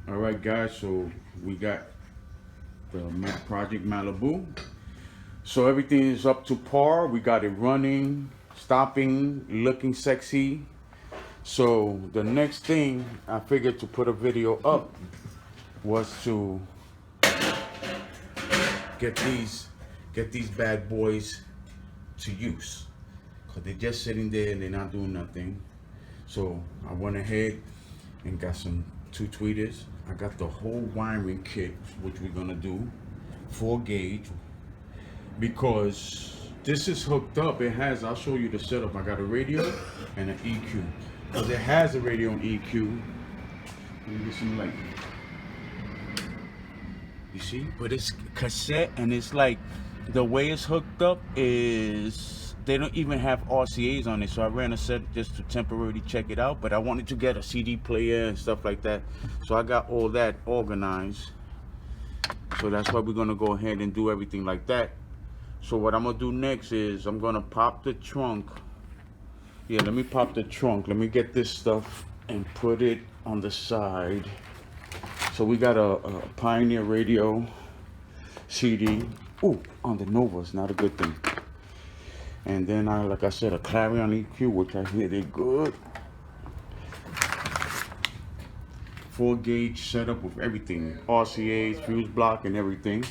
All right, guys. So we got the Project Malibu. So everything is up to par. We got it running, stopping, looking sexy. So the next thing I figured to put a video up was to get these bad boys to use, because they're just sitting there and they're not doing nothing. So I went ahead and got some 2 tweeters. I got the whole wiring kit, which we're gonna do 4 gauge, because this is hooked up. It has, I'll show you the setup. I got a radio and an EQ, because it has a radio and EQ. Let me get some light. You see? But it's cassette, and it's like the way it's hooked up is they don't even have RCAs on it. So I ran a set just to temporarily check it out, but I wanted to get a CD player and stuff like that. So I got all that organized. So that's why we're gonna go ahead and do everything like that. So what I'm gonna do next is I'm gonna pop the trunk. Yeah, let me pop the trunk. Let me get this stuff and put it on the side. So we got a Pioneer radio CD. Ooh, on the Nova, it's not a good thing. And then like I said, a Clarion EQ, which I hear they good. 4 gauge setup with everything, RCAs, fuse block, and everything.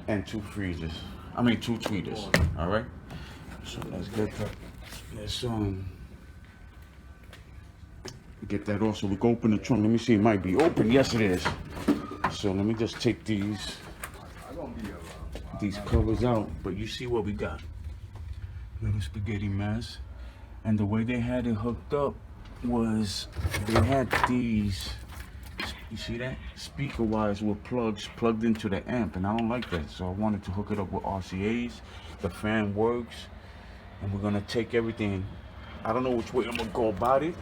And 2 freezers. I mean 2 tweeters. All right. So let's get that. Let's get that off so we can open the trunk. Let me see, it might be open. Yes, it is. So let me just take these covers out. But you see what we got. Little spaghetti mess. And the way they had it hooked up was they had these, you see that? Speaker wires with plugs plugged into the amp, and I don't like that. So I wanted to hook it up with RCAs. The fan works. And we're gonna take everything. I don't know which way I'm gonna go about it.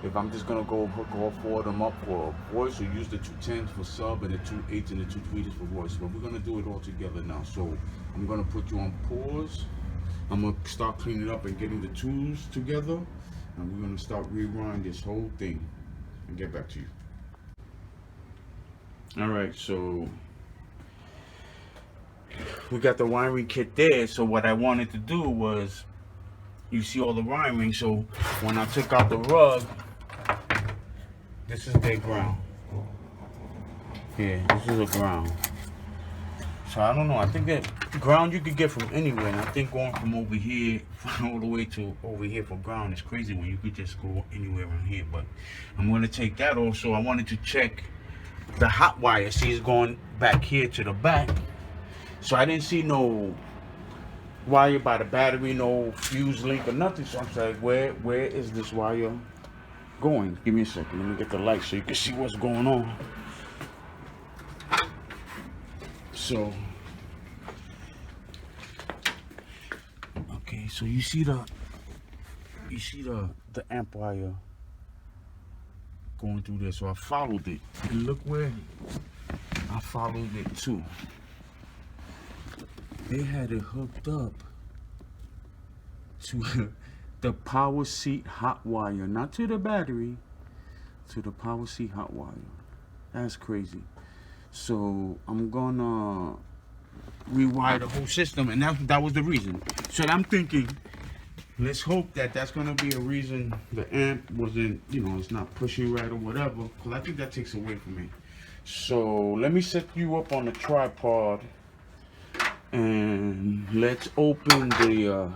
If I'm just gonna go hook all 4 of them up for voice, or use the 210s for sub and the 2.8s and the 2 tweeters for voice. But we're gonna do it all together now. So I'm gonna put you on pause. I'm gonna start cleaning up and getting the tools together, and we're gonna start rewinding this whole thing and get back to you. All right, so we got the wiring kit there. So what I wanted to do was, you see all the wiring. So when I took out the rug, this is their ground. Yeah, this is a ground. So I don't know. I think that ground you could get from anywhere. And I think going from over here all the way to over here for ground is crazy when you could just go anywhere around here. But I'm going to take that off. So I wanted to check the hot wire. See, it's going back here to the back. So I didn't see no wire by the battery, no fuse link or nothing. So I'm like, where is this wire going? Give me a second. Let me get the light so you can see what's going on. So, okay, so you see the amp wire going through there. So I followed it, and look where I followed it too. They had it hooked up to the power seat hot wire, not to the battery, to the power seat hot wire. That's crazy. So I'm gonna rewire the whole system, and that was the reason. So I'm thinking, let's hope that that's gonna be a reason the amp wasn't, it's not pushing right or whatever, because I think that takes away from me. So let me set you up on the tripod, and let's open the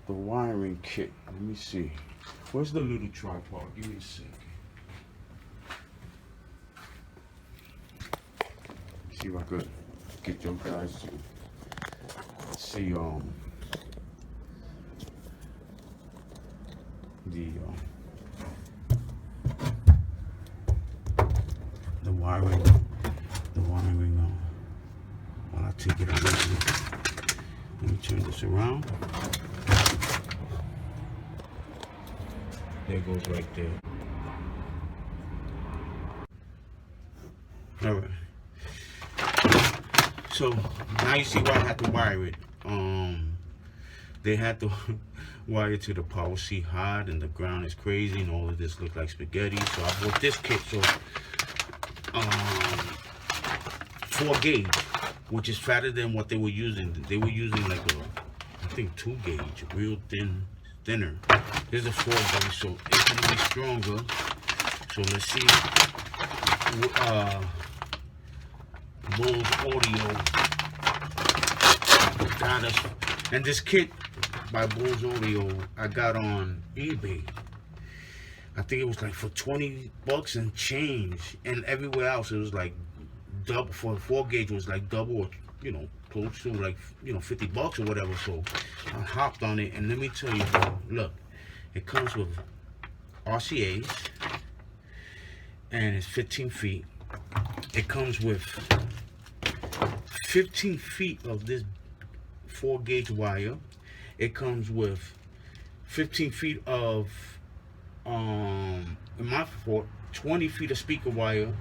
wiring kit. Let me see. Where's the little tripod? Give me a second. See if I could get your guys to see the wiring while I take it out. Let me turn this around. There goes right there. All right. So now you see why I had to wire it. They had to wire to the power C hot, and the ground is crazy, and all of this look like spaghetti. So I bought this kit. So 4 gauge, which is fatter than what they were using. They were using like a, I think 2 gauge, real thinner. This is a 4 gauge, so it's gonna be stronger. So let's see. Bulls Audio got us, and this kit by Bulls Audio I got on eBay. I think it was like for 20 bucks and change, and everywhere else it was like double. For 4 gauge was like double, or you know, close to like 50 bucks or whatever. So I hopped on it, and let me tell you, bro, look, it comes with RCAs, and it's 15 feet. It comes with 15 feet of this 4 gauge wire. It comes with 15 feet of in my fort, 20 feet of speaker wire,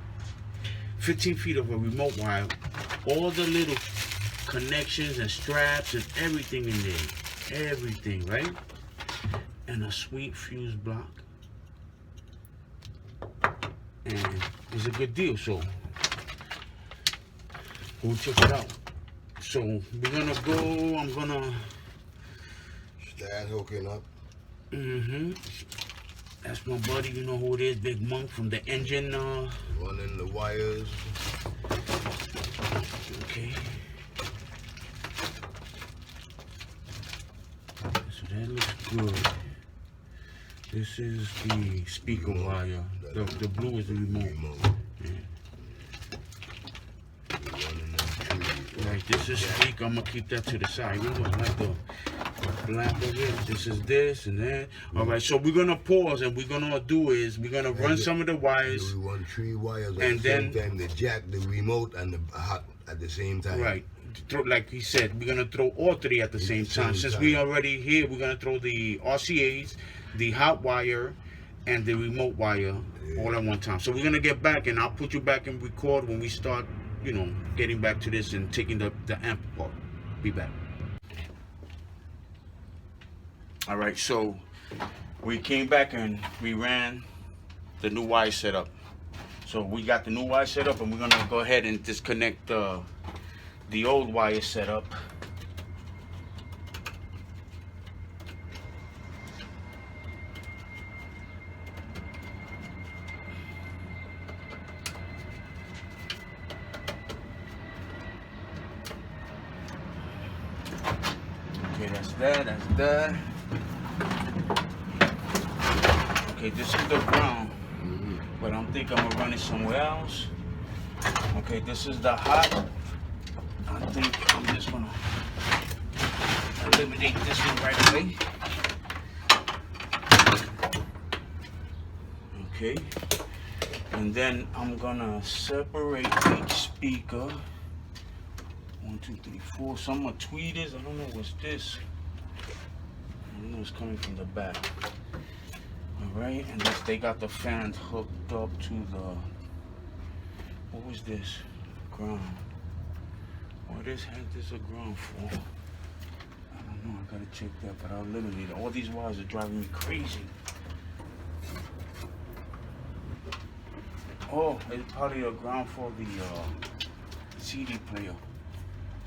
15 feet of a remote wire, all the little connections and straps and everything in there, everything, right? And a sweet fuse block, and it's a good deal. So go check it out. So we're gonna go. I'm gonna start hooking up. That's my buddy. You know who it is, Big Monk from the engine. Running the wires. Okay. So that looks good. This is the speaker wire. The blue is the remote. Yeah. Right, this is speaker. I'm gonna keep that to the side. You know, like the black of it. This is this and that. All right, so we're gonna pause, and we're gonna do is we're gonna run some of the wires. We run 3 wires and at the same time. The jack, the remote, and the hot at the same time. Right. Like he said, we're gonna throw all 3 at the same time. Since we already here, we're gonna throw the RCAs, the hot wire, and the remote wire all at one time. So we're gonna get back, and I'll put you back and record when we start, you know, getting back to this and taking the amp apart. Be back. All right, so we came back and we ran the new wire setup. So we got the new wire setup, and we're gonna go ahead and disconnect the old wire setup. Okay, that's that. Okay, this is the ground, but I'm thinking I'm gonna run it somewhere else. Okay, this is the hot. I think I'm just gonna eliminate this one right away. Okay, and then I'm gonna separate each speaker. 1, 2, 3, 4. Some are tweeters. I don't know what's this. I don't know it's coming from the back. All right, and this, they got the fans hooked up to the. What was this? Ground. What is this a ground for? I don't know. I gotta check that, but I'll eliminate it. All these wires are driving me crazy. Oh, it's probably a ground for the CD player.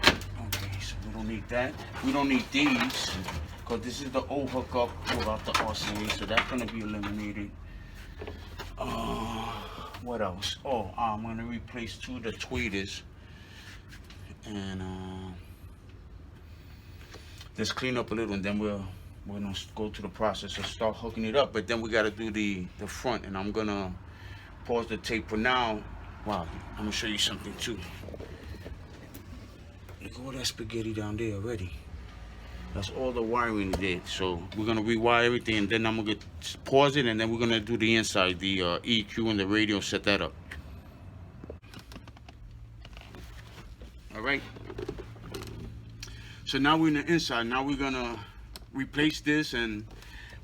Okay, so we don't need that. We don't need these, because this is the old hookup without the RCA, so that's gonna be eliminated. What else? Oh, I'm gonna replace 2 of the tweeters, and just clean up a little, and then we're gonna go to the process of start hooking it up. But then we gotta do the front, and I'm gonna pause the tape for now. Wow, I'm gonna show you something too. Look at all that spaghetti down there already. That's all the wiring did. So we're gonna rewire everything, and then I'm gonna pause it, and then we're gonna do the inside, the EQ and the radio, set that up. All right. So now we're in the inside. Now we're gonna replace this, and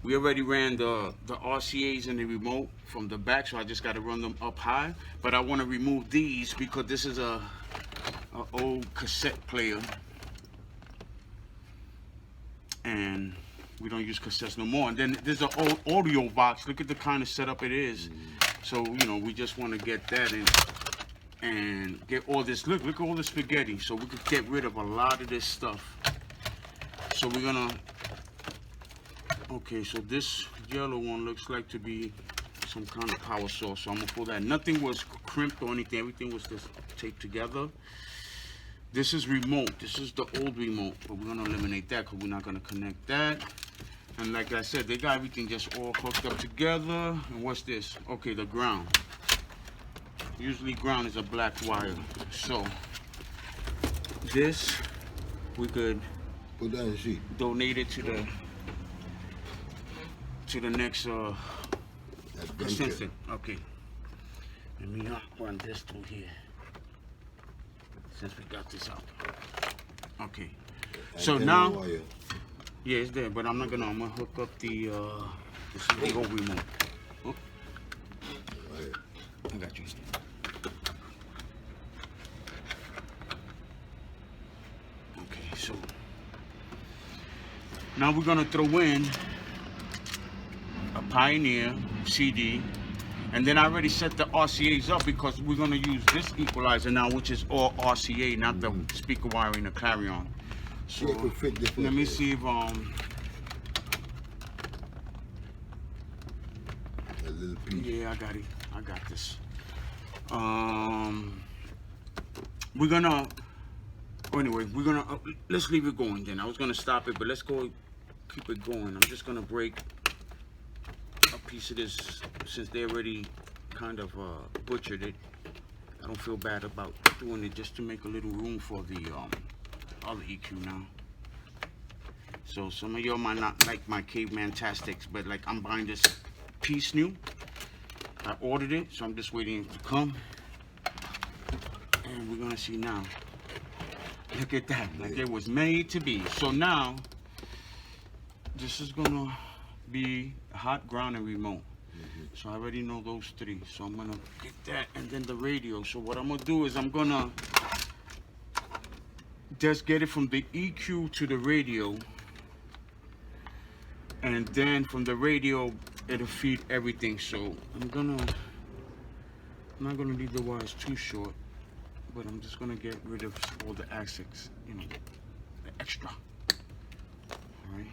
we already ran the RCAs and the remote from the back, so I just got to run them up high. But I want to remove these because this is a old cassette player, and We don't use cassettes no more. And then there's an old audio box. Look at the kind of setup it is. So, you know, we just want to get that and get all this. Look at all the spaghetti. So we could get rid of a lot of this stuff. So we're gonna, okay, so this yellow one looks like to be some kind of power source. So I'm gonna pull that. Nothing was crimped or anything. Everything was just taped together. This is remote. This is the old remote, but we're gonna eliminate that because we're not gonna connect that. And like I said, they got everything just all hooked up together. And what's this? Okay, the ground. Usually ground is a black wire. So this, we could put that in the sheet. Donate it to the next assistant. Okay. Let me run this through here. Since we got this out. Okay. So now, yeah, it's there, but I'm gonna hook up the this is the old remote. Oh. I got you. Okay, so now we're gonna throw in a Pioneer CD. And then I already set the RCAs up because we're gonna use this equalizer now, which is all RCA, not the speaker wiring or Clarion. So let me see if a little piece. Yeah, I got it. I got this. We're gonna. Anyway, we're gonna let's leave it going. Then I was gonna stop it, but let's go keep it going. I'm just gonna break a piece of this since they already kind of butchered it. I don't feel bad about doing it just to make a little room for the other EQ now. So some of y'all might not like my caveman tastics, but like I'm buying this piece new. I ordered it, so I'm just waiting to come. And we're gonna see now. Look at that, like it was made to be. So now this is gonna be hot, ground, and remote. So I already know those three. So I'm gonna get that and then the radio. So what I'm gonna do is I'm gonna just get it from the EQ to the radio. And then from the radio, it'll feed everything. So I'm not gonna leave the wires too short, but I'm just gonna get rid of all the accents, you know, the extra. All right.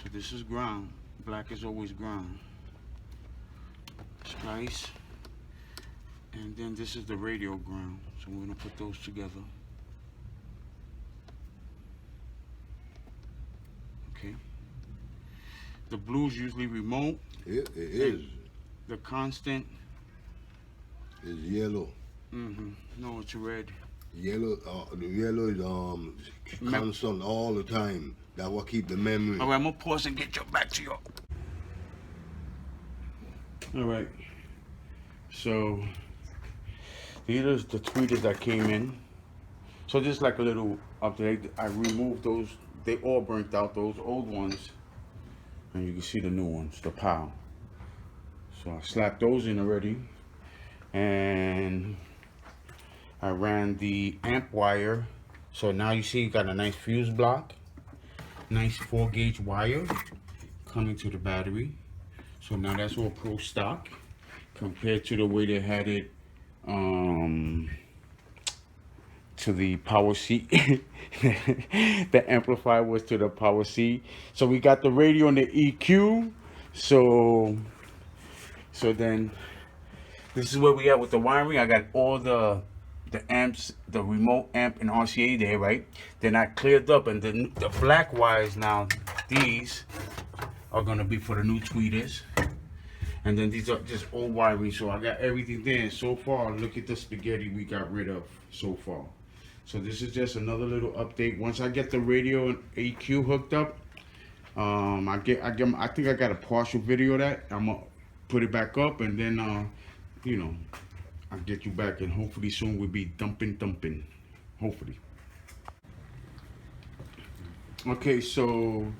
So this is ground. Black is always ground. Splice. And then this is the radio ground. So we're gonna put those together. Okay. The blue's usually remote. It is. The constant is yellow. No, it's red. Yellow. The yellow is constant all the time. That will keep the memory. All right, I'm gonna pause and get you back to you. All right. So these are the tweeters that came in. So just like a little update, I removed those. They all burnt out, those old ones. And you can see the new ones, the POW. So I slapped those in already. And I ran the amp wire. So now you see you got a nice fuse block. Nice 4-gauge wire coming to the battery. So now that's all pro stock compared to the way they had it to the power C. The amplifier was to the power C. So we got the radio and the EQ. So then this is where we at with the wiring. I got all the amps, the remote amp and RCA there, right? Then I cleared up, and the black wires now, these are gonna be for the new tweeters. And then these are just old wiring, so I got everything there. So far, look at the spaghetti we got rid of so far. So this is just another little update. Once I get the radio and EQ hooked up, I think I got a partial video of that. I'm gonna put it back up, and then you know, I'll get you back, and hopefully soon we'll be dumping. Hopefully. Okay, so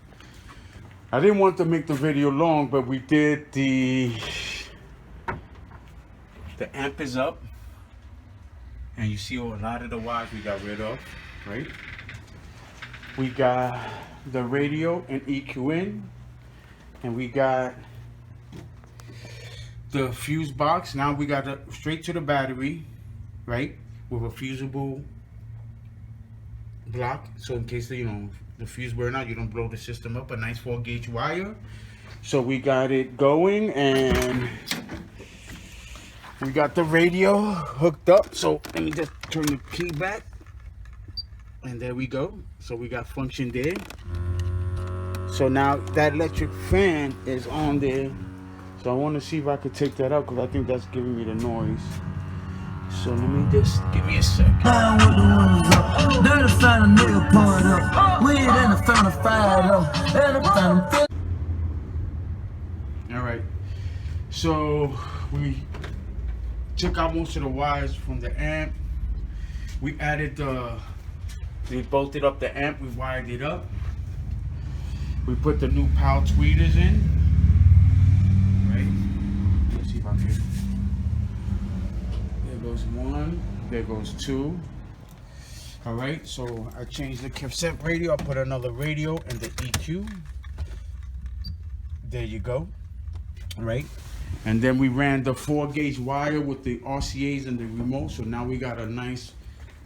I didn't want to make the video long, but we did the amp is up, and you see a lot of the wires we got rid of, right? We got the radio and EQ in, and we got the fuse box. Now we got it straight to the battery, right? With a fusible block, so in case the fuse burn out, you don't blow the system up. A nice 4-gauge wire. So we got it going, and we got the radio hooked up. So let me just turn the key back, and there we go. So we got function there. So now that electric fan is on there. So I want to see if I could take that out, because I think that's giving me the noise. So let me just, give me a second. Alright, so we took out most of the wires from the amp. We bolted up the amp, we wired it up. We put the new power tweeters in. Right? Let's see if I can. There goes one, there goes two. Alright, so I changed the cassette radio, I put another radio and the EQ. There you go. Alright, and then we ran the 4-gauge wire with the RCAs and the remote. So now we got a nice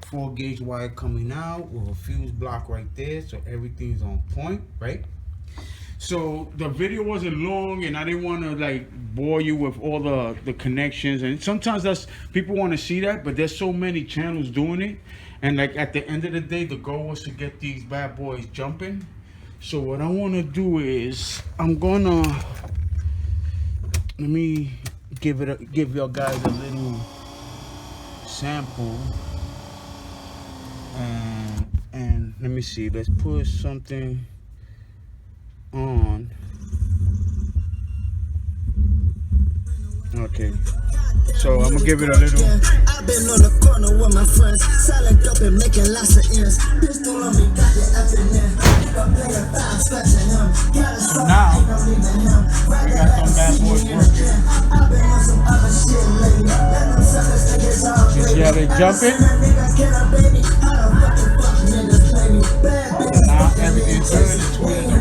4-gauge wire coming out with a fuse block right there, so everything's on point, right? So the video wasn't long, and I didn't want to like bore you with all the connections, and sometimes that's people want to see that, but there's so many channels doing it, and like at the end of the day, the goal was to get these bad boys jumping. So what I want to do is I'm gonna let me give y'all guys a little sample, and let me see, let's put something on. Okay, so I'm gonna give it a little. I've been on the corner with my friends, selling dope and making lots of ends. Pistol on me, got the up in there. So now we got some bad boys working. You see how they jumping? Now everything's turning, the tweeters